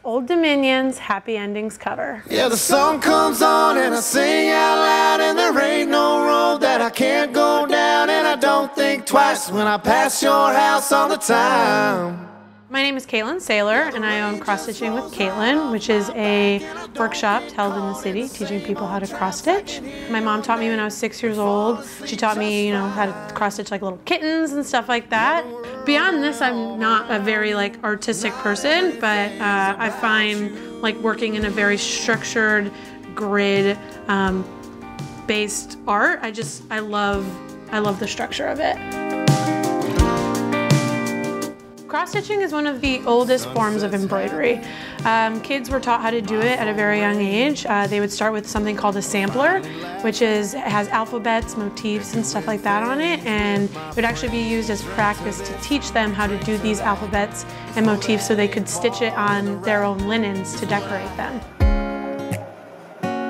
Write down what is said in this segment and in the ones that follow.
Old Dominion's Happy Endings cover. Yeah, the sun comes on and I sing out loud, and there ain't no road that I can't go down, and I don't think twice when I pass your house all the time. My name is Caitlin Saylor, and I own Cross Stitching with Caitlin, which is a workshop held in the city teaching people how to cross stitch. My mom taught me when I was 6 years old. She taught me, how to cross stitch like little kittens and stuff like that. Beyond this, I'm not a very artistic person, but I find working in a very structured grid based art. I love the structure of it. Cross-stitching is one of the oldest forms of embroidery. Kids were taught how to do it at a very young age. They would start with something called a sampler, which has alphabets, motifs, and stuff like that on it, and it would actually be used as practice to teach them how to do these alphabets and motifs so they could stitch it on their own linens to decorate them.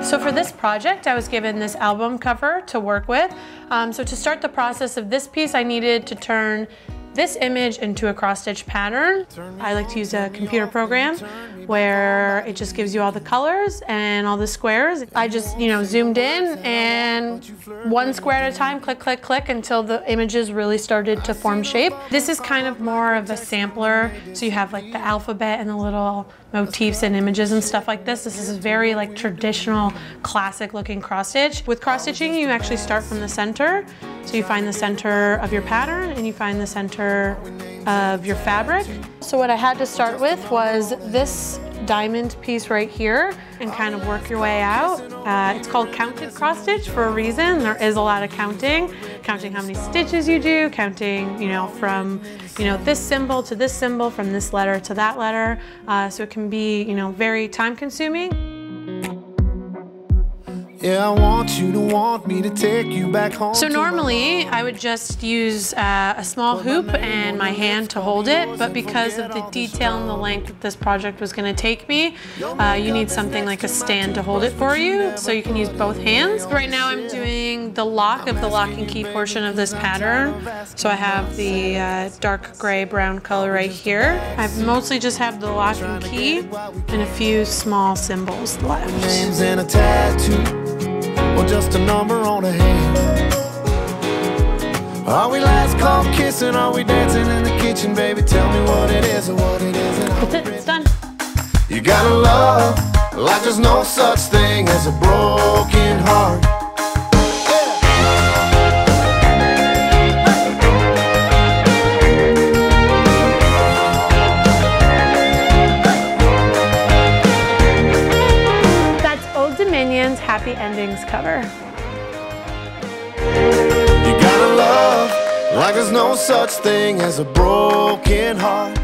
So for this project, I was given this album cover to work with. So to start the process of this piece, I needed to turn this image into a cross-stitch pattern. I like to use a computer program where it just gives you all the colors and all the squares. I just, zoomed in and one square at a time, click, click, click, until the images really started to form shape. This is kind of more of a sampler, so you have the alphabet and the little motifs and images and stuff like this. This is a very traditional, classic looking cross stitch. With cross stitching, you actually start from the center. So you find the center of your pattern and you find the center of your fabric. So what I had to start with was this diamond piece right here and kind of work your way out. It's called counted cross stitch for a reason. There is a lot of counting how many stitches you do, counting, from, this symbol to this symbol, from this letter to that letter. So it can be, very time consuming. Yeah, I want you to want me to take you back home. So normally I would just use a small hoop and my hand to hold it, but because of the detail and the length that this project was going to take me, you need something like a stand to hold it for you, so you can use both hands. Right now I'm doing the lock of the lock and key portion of this pattern. So I have the dark gray brown color right here. I mostly just have the lock and key and a few small symbols left. Names and a tattoo, or just a number on a hand. Are we last call kissing? Are we dancing in the kitchen? Baby, tell me what it is or what it isn't. That's it, it's done. You gotta love like there's no such thing as a broken heart. Dominion's Happy Endings cover. You gotta love like there's no such thing as a broken heart.